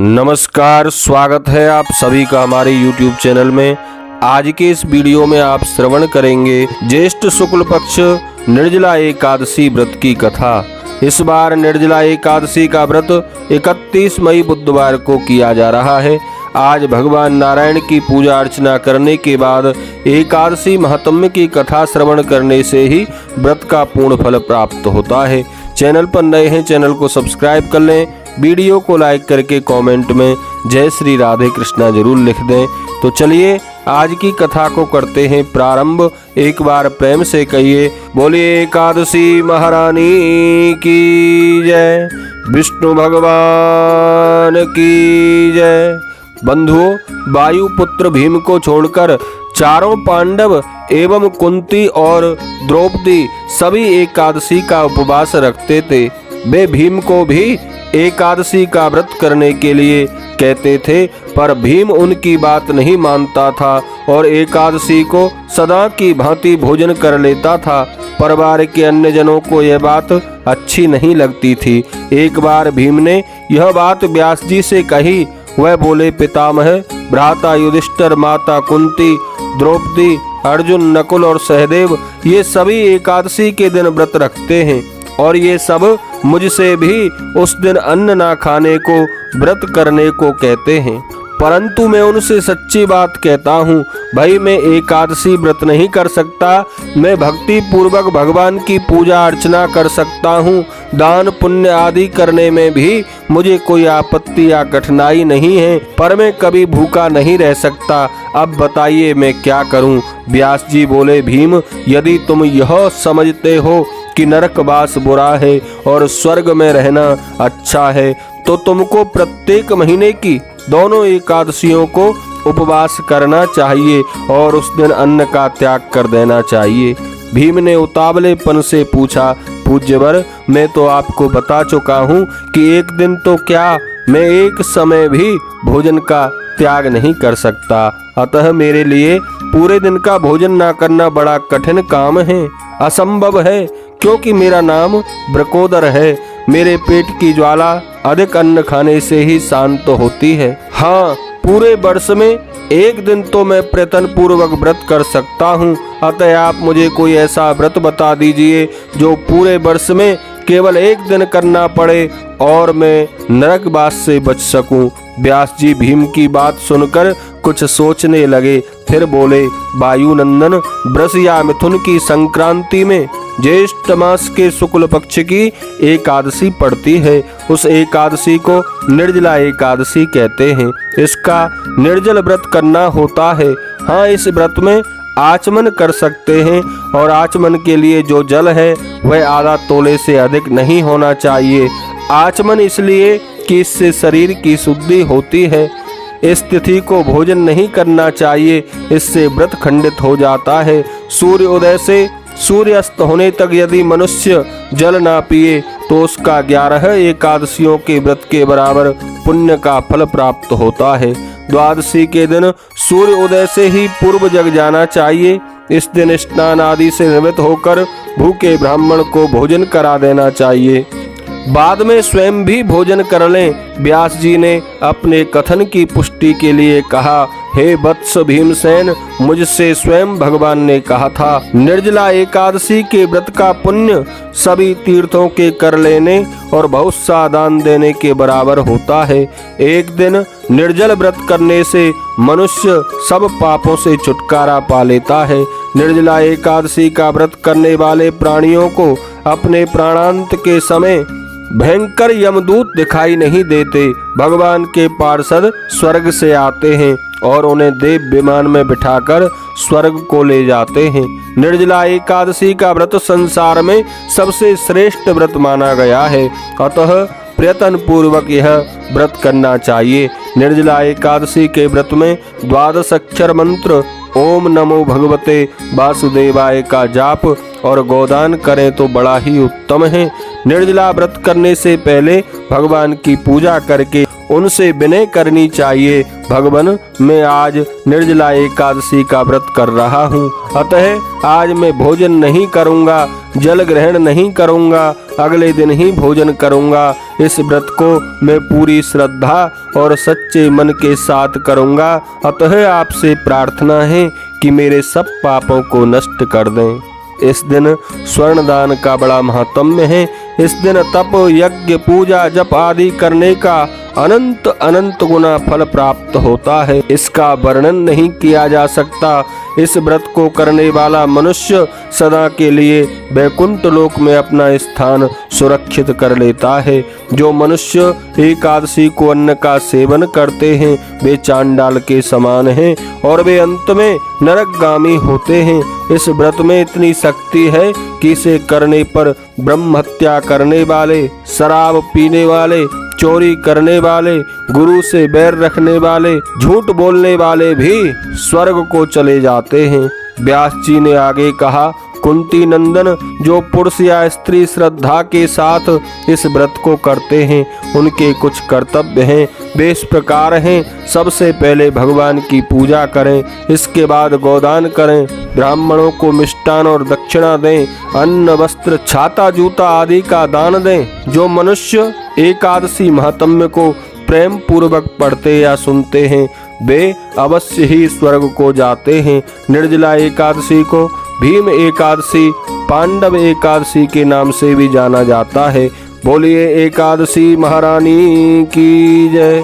नमस्कार, स्वागत है आप सभी का हमारे YouTube चैनल में। आज के इस वीडियो में आप श्रवण करेंगे ज्येष्ठ शुक्ल पक्ष निर्जला एकादशी व्रत की कथा। इस बार निर्जला एकादशी का व्रत 31 मई बुधवार को किया जा रहा है। आज भगवान नारायण की पूजा अर्चना करने के बाद एकादशी महात्म्य की कथा श्रवण करने से ही व्रत का पूर्ण फल प्राप्त होता है। चैनल पर नए हैं, चैनल को सब्सक्राइब कर लें। वीडियो को लाइक करके कमेंट में जय श्री राधे कृष्णा जरूर लिख दें। तो चलिए आज की कथा को करते हैं प्रारंभ। एक बार प्रेम से कहिए, बोलिए एकादशी महारानी की जय, विष्णु भगवान की जय। बंधुओं, वायुपुत्र भीम को छोड़कर चारों पांडव एवं कुंती और द्रौपदी सभी एकादशी का उपवास रखते थे। वे भीम को भी एकादशी का व्रत करने के लिए कहते थे, पर भीम उनकी बात नहीं मानता था और एकादशी को सदा की भांति भोजन कर लेता था। परिवार के अन्य जनों को यह बात अच्छी नहीं लगती थी। एक बार भीम ने यह बात व्यास जी से कही। वह बोले, पितामह, भ्राता युधिष्ठिर, माता कुंती, द्रौपदी, अर्जुन, नकुल और सहदेव ये सभी एकादशी के दिन व्रत रखते हैं और ये सब मुझसे भी उस दिन अन्न ना खाने को व्रत करने को कहते हैं, परंतु मैं उनसे सच्ची बात कहता हूँ। भाई, मैं एकादशी व्रत नहीं कर सकता। मैं भक्ति पूर्वक भगवान की पूजा अर्चना कर सकता हूँ। दान पुण्य आदि करने में भी मुझे कोई आपत्ति या कठिनाई नहीं है, पर मैं कभी भूखा नहीं रह सकता। अब बताइए मैं क्या करूँ। व्यास जी बोले, भीम, यदि तुम यह समझते हो कि नरकवास बुरा है और स्वर्ग में रहना अच्छा है, तो तुमको प्रत्येक महीने की दोनों एकादशियों को उपवास करना चाहिए और उस दिन अन्न का त्याग कर देना चाहिए। भीम ने उतावलेपन से पूछा, पूज्यवर, मैं तो आपको बता चुका हूँ कि एक दिन तो क्या, मैं एक समय भी भोजन का त्याग नहीं कर सकता। अतः मेरे लिए पूरे दिन का भोजन ना करना बड़ा कठिन काम है, असंभव है, क्योंकि मेरा नाम ब्रकोदर है। मेरे पेट की ज्वाला अधिक अन्न खाने से ही शांत होती है। हाँ, पूरे वर्ष में एक दिन तो मैं प्रयत्न पूर्वक व्रत कर सकता हूँ। अतः आप मुझे कोई ऐसा व्रत बता दीजिए जो पूरे वर्ष में केवल एक दिन करना पड़े और मैं नरकवास से बच सकूं। व्यास जी भीम की बात सुनकर कुछ सोचने लगे, फिर बोले, वायुनंदन, वृष या मिथुन की संक्रांति में ज्येष्ठ मास के शुक्ल पक्ष की एकादशी पड़ती है। उस एकादशी को निर्जला एकादशी कहते हैं। इसका निर्जल व्रत करना होता है। हाँ, इस व्रत में आचमन कर सकते हैं और आचमन के लिए जो जल है वह आधा तोले से अधिक नहीं होना चाहिए। आचमन इसलिए कि इससे शरीर की शुद्धि होती है। इस तिथि को भोजन नहीं करना चाहिए, इससे व्रत खंडित हो जाता है। सूर्य उदय से सूर्य अस्त होने तक यदि मनुष्य जल ना पिए तो उसका 11 एकादशियों के व्रत के बराबर पुण्य का फल प्राप्त होता है। द्वादशी के दिन सूर्य उदय से ही पूर्व जग जाना चाहिए। इस दिन स्नान आदि से निवृत्त होकर भूखे ब्राह्मण को भोजन करा देना चाहिए। बाद में स्वयं भी भोजन कर लें। व्यास जी ने अपने कथन की पुष्टि के लिए कहा, हे वत्स भीमसेन, मुझसे स्वयं भगवान ने कहा था, निर्जला एकादशी के व्रत का पुण्य सभी तीर्थों के कर लेने और बहुत सा दान देने के बराबर होता है। एक दिन निर्जल व्रत करने से मनुष्य सब पापों से छुटकारा पा लेता है। निर्जला एकादशी का व्रत करने वाले प्राणियों को अपने प्राणांत के समय भयंकर यमदूत दिखाई नहीं देते। भगवान के पार्षद स्वर्ग से आते हैं और उन्हें देव विमान में बिठाकर स्वर्ग को ले जाते हैं। निर्जला एकादशी का व्रत संसार में सबसे श्रेष्ठ व्रत माना गया है, अतः प्रयत्न पूर्वक यह व्रत करना चाहिए। निर्जला एकादशी के व्रत में 12 अक्षर मंत्र ओम नमो भगवते वासुदेवाय का जाप और गोदान करें तो बड़ा ही उत्तम है। निर्जला व्रत करने से पहले भगवान की पूजा करके उनसे विनय करनी चाहिए। भगवान, मैं आज निर्जला एकादशी का व्रत कर रहा हूँ, अतः आज मैं भोजन नहीं करूँगा, जल ग्रहण नहीं करूँगा, अगले दिन ही भोजन करूँगा। इस व्रत को मैं पूरी श्रद्धा और सच्चे मन के साथ करूँगा, अतः आपसे प्रार्थना है कि मेरे सब पापों को नष्ट कर दें। इस दिन स्वर्ण दान का बड़ा महत्म्य है। इस दिन तप, यज्ञ, पूजा, जप आदि करने का अनंत अनंत गुना फल प्राप्त होता है। इसका वर्णन नहीं किया जा सकता। इस व्रत को करने वाला मनुष्य सदा के लिए वैकुंठ लोक में अपना स्थान सुरक्षित कर लेता है। जो मनुष्य एकादशी को अन्न का सेवन करते हैं वे चांडाल के समान हैं और वे अंत में नरकगामी होते हैं। इस व्रत में इतनी शक्ति है कि इसे करने पर ब्रह्म हत्या करने वाले, शराब पीने वाले, चोरी करने वाले, गुरु से बैर रखने वाले, झूठ बोलने वाले भी स्वर्ग को चले जाते हैं। व्यास जी ने आगे कहा, कुंती नंदन, जो पुरुष या स्त्री श्रद्धा के साथ इस व्रत को करते हैं उनके कुछ कर्तव्य हैं। वे इस प्रकार हैं। सबसे पहले भगवान की पूजा करें, इसके बाद गोदान करें, ब्राह्मणों को मिष्टान और दक्षिणा दें, अन्न, वस्त्र, छाता, जूता आदि का दान दें। जो मनुष्य एकादशी महात्म्य को प्रेम पूर्वक पढ़ते या सुनते हैं वे अवश्य ही स्वर्ग को जाते हैं। निर्जला एकादशी को भीम एकादशी, पांडव एकादशी के नाम से भी जाना जाता है। बोलिए एकादशी महारानी की जय।